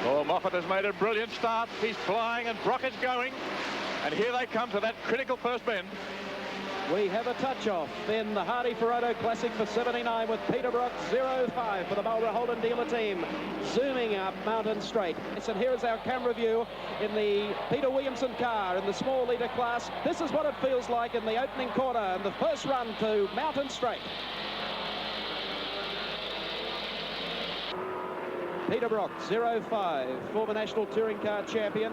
Oh, Moffat has made a brilliant start. He's flying and Brock is going. And here they come to that critical first bend. We have a touch-off in the Hardie Auto Classic for 79 with Peter Brock 05 for the Marlborough Holden dealer team. Zooming up Mountain Straight. And here is our camera view in the Peter Williamson car in the small litre class. This is what it feels like in the opening quarter and the first run to Mountain Straight. Peter Brock 05, former National Touring Car Champion,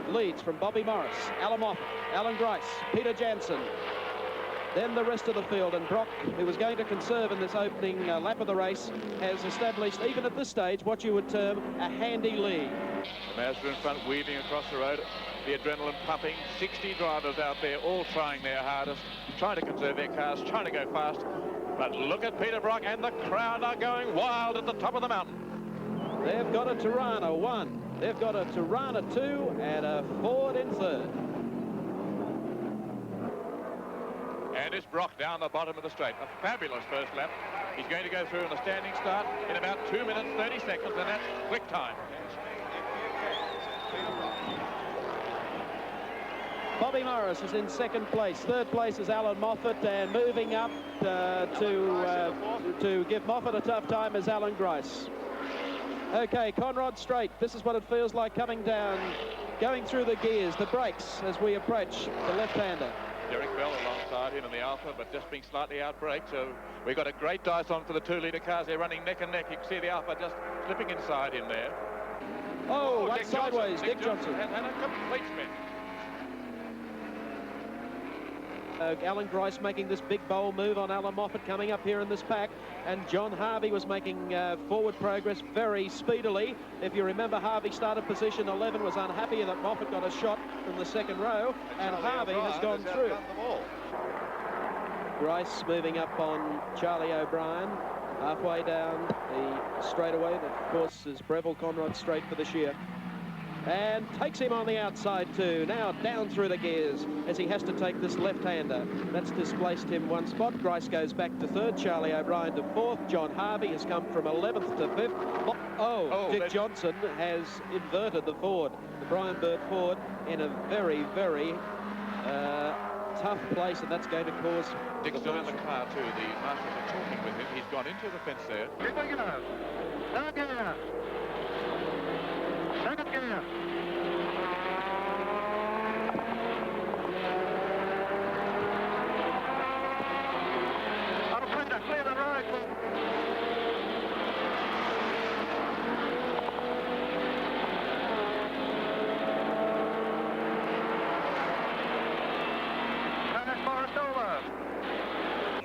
leads from Bobby Morris, Alan Moffat, Alan Grice, Peter Jansen. Then the rest of the field, and Brock, who was going to conserve in this opening lap of the race, has established, even at this stage, what you would term a handy lead. The Mazda in front, weaving across the road, the adrenaline pumping. 60 drivers out there, all trying their hardest, trying to conserve their cars, trying to go fast. But look at Peter Brock, and the crowd are going wild at the top of the mountain. They've got a Tirana 1, they've got a Tirana 2, and a Ford in third. And it's Brock down the bottom of the straight. A fabulous first lap. He's going to go through in a standing start in about 2 minutes, 30 seconds, and that's quick time. Bobby Morris is in second place. Third place is Alan Moffat, and moving up to give Moffat a tough time is Alan Grice. Okay, Conrod Straight. This is what it feels like coming down, going through the gears, the brakes as we approach the left-hander. Derek Bell alongside him in the Alpha, but just being slightly out-braked. So we've got a great dice on for the 2-litre cars. They're running neck and neck. You can see the Alpha just slipping inside him there. Oh, one sideways. Dick Johnson has had a complete spin. Alan Grice making this big bowl move on Alan Moffat coming up here in this pack, and John Harvey was making forward progress very speedily. If you remember, Harvey started position 11, was unhappy that Moffat got a shot from the second row, and Harvey has gone through. Grice moving up on Charlie O'Brien, halfway down the straightaway that of course is Breville Conrod Straight for this year. And takes him on the outside too. Now down through the gears as he has to take this left-hander. That's displaced him one spot. Grice goes back to third. Charlie O'Brien to fourth. John Harvey has come from 11th to 5th. Dick Johnson has inverted the Ford. The Brian Bird Ford in a very, very tough place, and that's going to cause... Dick's still in the car too. The marshals are talking with him. He's gone into the fence there. Here we go. Third gear. Second gear. Operator, clear the road.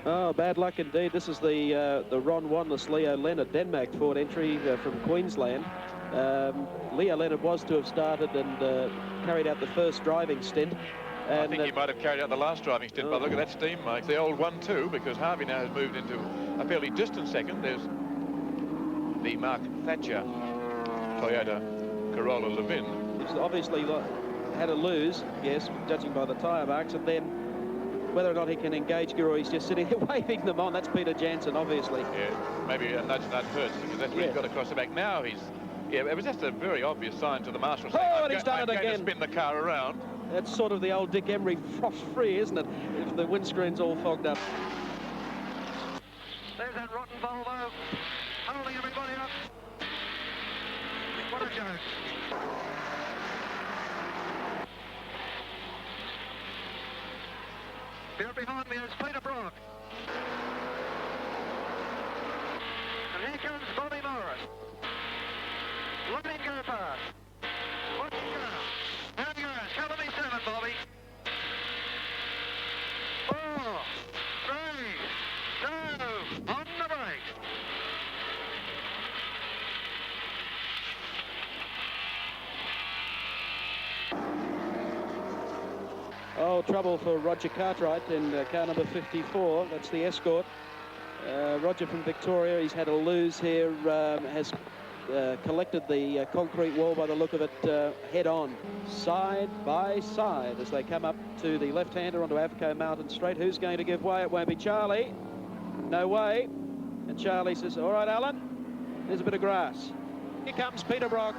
Oh, bad luck indeed. This is the Ron Wanless Leo Leonard Denmark Ford entry from Queensland. Leo Leonard was to have started and carried out the first driving stint. And I think he might have carried out the last driving stint, but look at that steam, Mike. The old one too, because Harvey now has moved into a fairly distant second. There's the Mark Thatcher Toyota Corolla Levin. He's obviously had a lose, yes, judging by the tyre marks, and then whether or not he can engage Guru, he's just sitting there waving them on. That's Peter Jansen, obviously. Yeah, maybe a nudge hurts, because that's what he's got across the back. Now he's... Yeah, it was just a very obvious sign to the marshal saying, and he's done it again. To spin the car around. That's sort of the old Dick Emery frost-free, isn't it? If the windscreen's all fogged up. There's that rotten Volvo, holding everybody up. What a joke. Here behind me is Peter Brock. And here comes Bobby Morris. Let him go past. Watch him go. Down he goes. Cover me 7, Bobby. 4, 3, 2, on the brake. Oh, trouble for Roger Cartwright in car number 54. That's the Escort. Roger from Victoria, he's had a lose here, has collected the concrete wall by the look of it head on, side by side as they come up to the left-hander onto Avco Mountain Straight. Who's going to give way? It won't be Charlie. No way. And Charlie says, all right, Alan, there's a bit of grass. Here comes Peter Brock.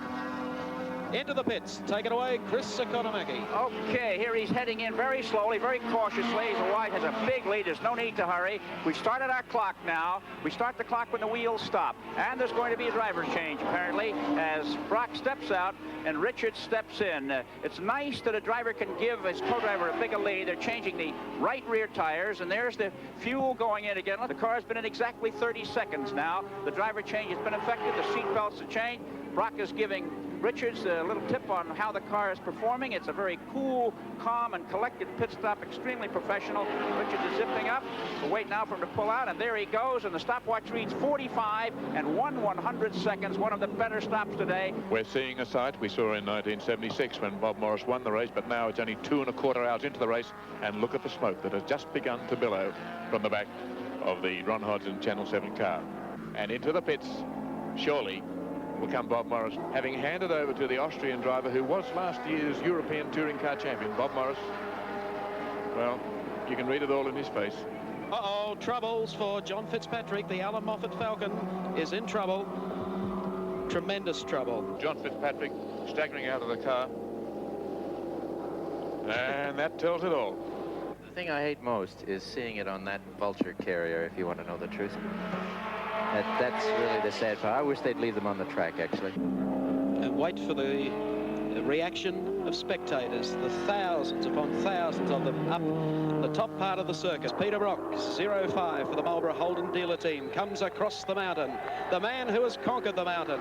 Into the pits. Take it away, Chris Economaki. Okay, here he's heading in very slowly, very cautiously. The white has a big lead. There's no need to hurry. We've started our clock now. We start the clock when the wheels stop. And there's going to be a driver's change, apparently, as Brock steps out and Richards steps in. It's nice that a driver can give his co-driver a bigger lead. They're changing the right rear tires, and there's the fuel going in again. The car has been in exactly 30 seconds now. The driver change has been effective. The seat belts are changed. Brock is giving Richards a little tip on how the car is performing. It's a very cool, calm, and collected pit stop, extremely professional. Richards is zipping up. We'll wait now for him to pull out, and there he goes, and the stopwatch reads 45 and 1/100 seconds, one of the better stops today. We're seeing a sight we saw in 1976 when Bob Morris won the race, but now it's only 2 1/4 hours into the race, and look at the smoke that has just begun to billow from the back of the Ron Hodgson Channel 7 car. And into the pits, surely, will come Bob Morris, having handed over to the Austrian driver who was last year's European Touring Car Champion. Bob Morris, well, you can read it all in his face. Uh-oh, troubles for John Fitzpatrick. The Alan Moffat Falcon is in trouble. Tremendous trouble. John Fitzpatrick staggering out of the car. And that tells it all. The thing I hate most is seeing it on that vulture carrier, if you want to know the truth. That's really the sad part. I wish they'd leave them on the track, actually. And wait for the reaction of spectators, the thousands upon thousands of them up the top part of the circus. Peter Brock, 05 for the Marlborough Holden dealer team, comes across the mountain. The man who has conquered the mountain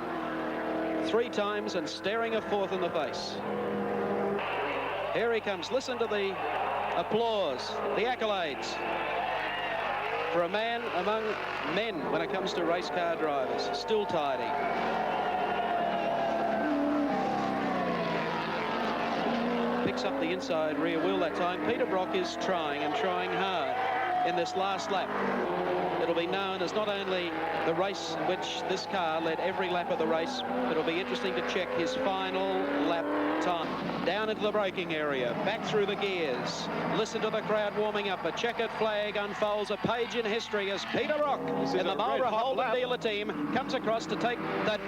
3 times and staring a 4th in the face. Here he comes. Listen to the applause, the accolades for a man among men when it comes to race car drivers. Still tidy. Picks up the inside rear wheel that time. Peter Brock is trying and trying hard in this last lap. It'll be known as not only the race in which this car led every lap of the race, but it'll be interesting to check his final lap time. Down into the braking area, back through the gears. Listen to the crowd warming up. A checkered flag unfolds, a page in history as Peter Brock in the Marlborough Holden dealer team comes across to take the